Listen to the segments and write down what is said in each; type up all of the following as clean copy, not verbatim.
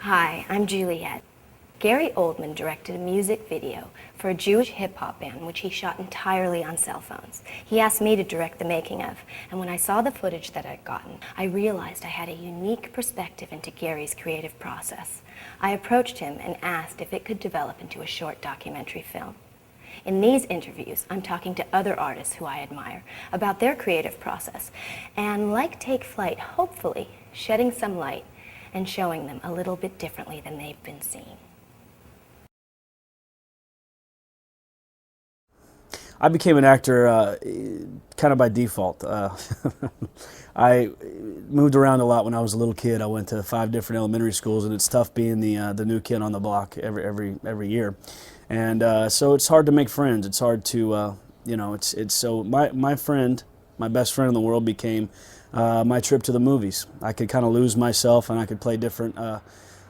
Hi, I'm Juliet. Gary Oldman directed a music video for a Jewish hip-hop band which he shot entirely on cell phones. He asked me to direct the making of, and when I saw the footage that I'd gotten, I realized I had a unique perspective into Gary's creative process. I approached him and asked if it could develop into a short documentary film. In these interviews, I'm talking to other artists who I admire about their creative process, and like Take Flight, hopefully shedding some light and showing them a little bit differently than they've been seeing. I became an actor kind of by default. I moved around a lot when I was a little kid. I went to 5 different elementary schools, and it's tough being the new kid on the block every year. And so it's hard to make friends. It's hard to, so my friend, my best friend in the world became my trip to the movies. I could kind of lose myself, and I could play different,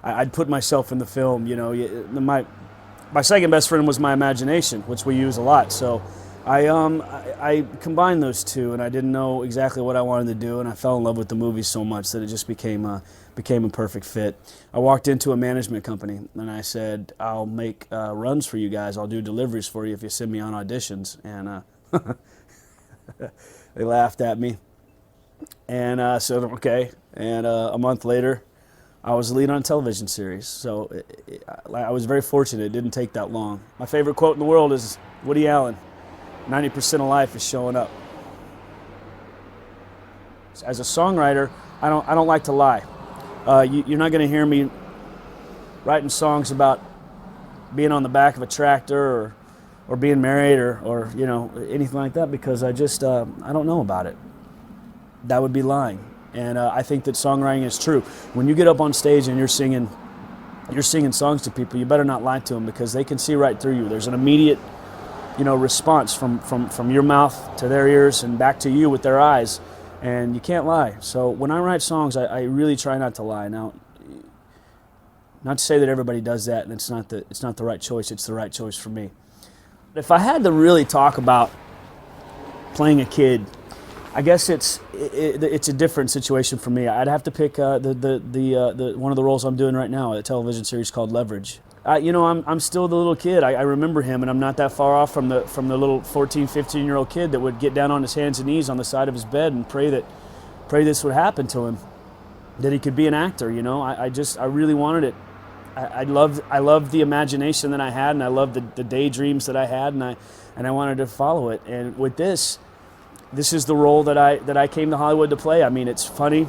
I'd put myself in the film, my second best friend was my imagination, which we use a lot. So I combined those two, and I didn't know exactly what I wanted to do, and I fell in love with the movies so much that it just became a perfect fit. I walked into a management company, and I said, I'll make runs for you guys. I'll do deliveries for you if you send me on auditions. And they laughed at me, and I said, okay. And a month later, I was the lead on a television series, so I was very fortunate. It didn't take that long. My favorite quote in the world is Woody Allen, 90% of life is showing up. As a songwriter, I don't like to lie. You're not going to hear me writing songs about being on the back of a tractor or being married or anything like that, because I don't know about it. That would be lying. And I think that songwriting is true. When you get up on stage and you're singing songs to people, you better not lie to them, because they can see right through you. There's an immediate, response from your mouth to their ears and back to you with their eyes, and you can't lie. So when I write songs, I really try not to lie. Now, not to say that everybody does that, and it's not the right choice. It's the right choice for me. If I had to really talk about playing a kid, I guess it's a different situation for me. I'd have to pick one of the roles I'm doing right now, a television series called Leverage. I'm still the little kid. I remember him, and I'm not that far off from the little 14, 15-year-old kid that would get down on his hands and knees on the side of his bed and pray this would happen to him, that he could be an actor. I really wanted it. I loved the imagination that I had, and I loved the daydreams that I had, and I wanted to follow it. And with this is the role that I came to Hollywood to play. I mean, it's funny.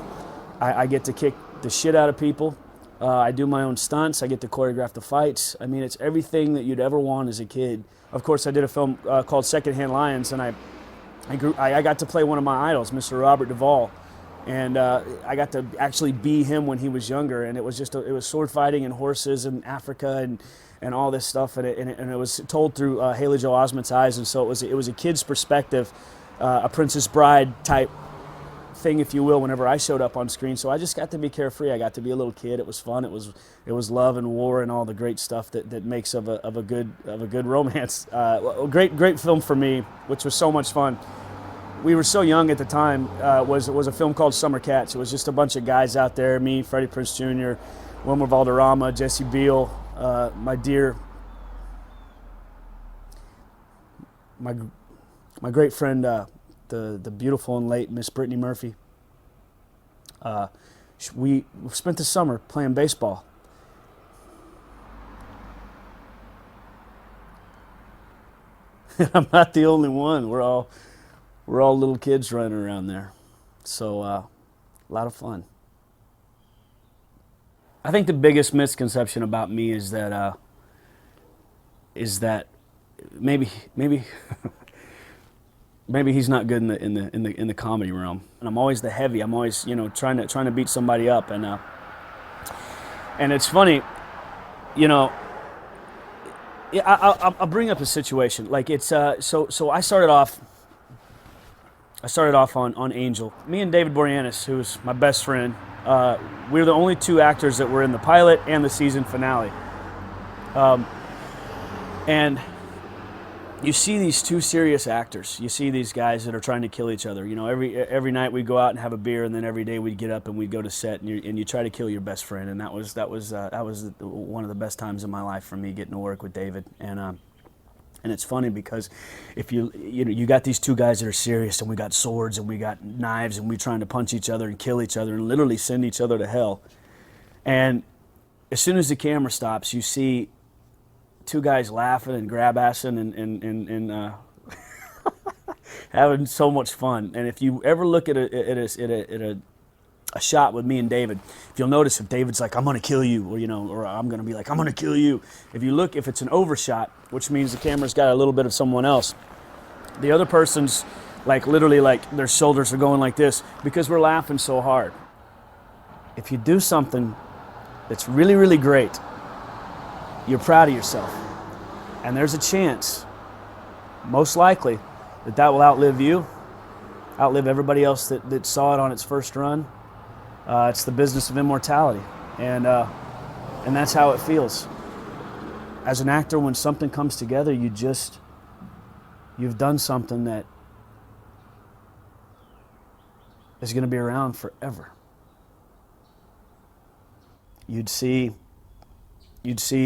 I get to kick the shit out of people. I do my own stunts. I get to choreograph the fights. I mean, it's everything that you'd ever want as a kid. Of course, I did a film called Secondhand Lions, and I got to play one of my idols, Mr. Robert Duvall, and I got to actually be him when he was younger. And it was sword fighting and horses and Africa and all this stuff, and it was told through Haley Joel Osment's eyes, and so it was a kid's perspective. A Princess Bride type thing, if you will, whenever I showed up on screen. So I just got to be carefree. I got to be a little kid. It was fun. It was love and war and all the great stuff that makes of a good romance. Great film for me, which was so much fun. We were so young at the time. Was a film called Summer Cats. It was just a bunch of guys out there, me, Freddie Prinze Jr., Wilmer Valderrama, Jesse Biel, my great friend, the beautiful and late Miss Brittany Murphy. We spent the summer playing baseball. I'm not the only one. We're all little kids running around there. So a lot of fun. I think the biggest misconception about me is that maybe maybe he's not good in the comedy realm. And I'm always the heavy. I'm always trying to beat somebody up, and it's funny, I'll bring up a situation like it's so I started off on Angel. Me and David Boreanaz, who's my best friend, we were the only 2 actors that were in the pilot and the season finale, and you see these two serious actors. You see these guys that are trying to kill each other. You know, every night we'd go out and have a beer, and then every day we'd get up and we'd go to set, and you try to kill your best friend. And that was one of the best times in my life for me, getting to work with David. And it's funny because if you got these two guys that are serious, and we got swords and we got knives, and we're trying to punch each other and kill each other and literally send each other to hell. And as soon as the camera stops, you see two guys laughing and grab-assing and having so much fun. And if you ever look at a shot with me and David, if you'll notice, if David's like, "I'm gonna kill you," or I'm gonna be like, "I'm gonna kill you," if it's an overshot, which means the camera's got a little bit of someone else, the other person's like literally like their shoulders are going like this because we're laughing so hard. If you do something that's really, really great, you're proud of yourself. And there's a chance, most likely, that will outlive you, outlive everybody else that saw it on its first run. It's the business of immortality. And that's how it feels. As an actor, when something comes together, you've done something that is going to be around forever. You'd see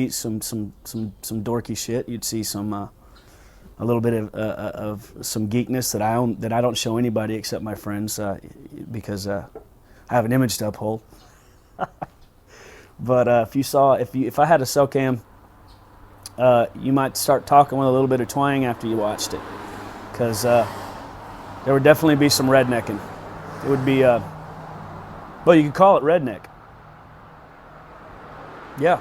some dorky shit. You'd see some a little bit of some geekness that I don't show anybody except my friends because I have an image to uphold. But if I had a cell cam, you might start talking with a little bit of twang after you watched it, because there would definitely be some rednecking. It would be well, you could call it redneck. Yeah.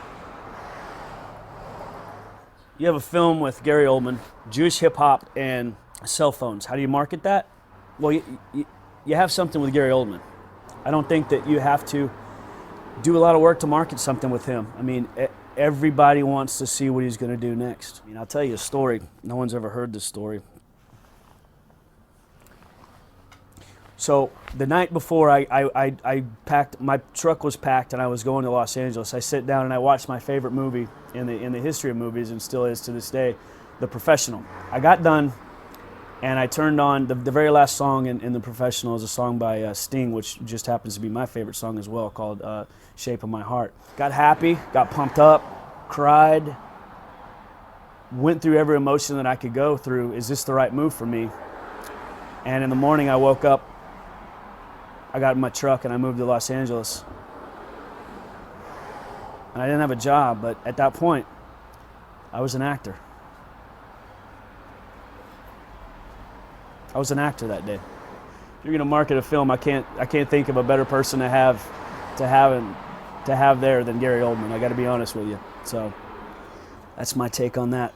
You have a film with Gary Oldman, Jewish hip-hop, and cell phones. How do you market that? Well, you have something with Gary Oldman. I don't think that you have to do a lot of work to market something with him. I mean, everybody wants to see what he's going to do next. I mean, I'll tell you a story. No one's ever heard this story. So the night before I packed, my truck was packed and I was going to Los Angeles, I sit down and I watched my favorite movie in the history of movies, and still is to this day, The Professional. I got done and I turned on, the very last song in The Professional is a song by Sting, which just happens to be my favorite song as well, called Shape of My Heart. Got happy, got pumped up, cried, went through every emotion that I could go through. Is this the right move for me? And in the morning I woke up, I got in my truck and I moved to Los Angeles. And I didn't have a job, but at that point, I was an actor. I was an actor that day. If you're going to market a film, I can't think of a better person to have there than Gary Oldman. I got to be honest with you. So that's my take on that.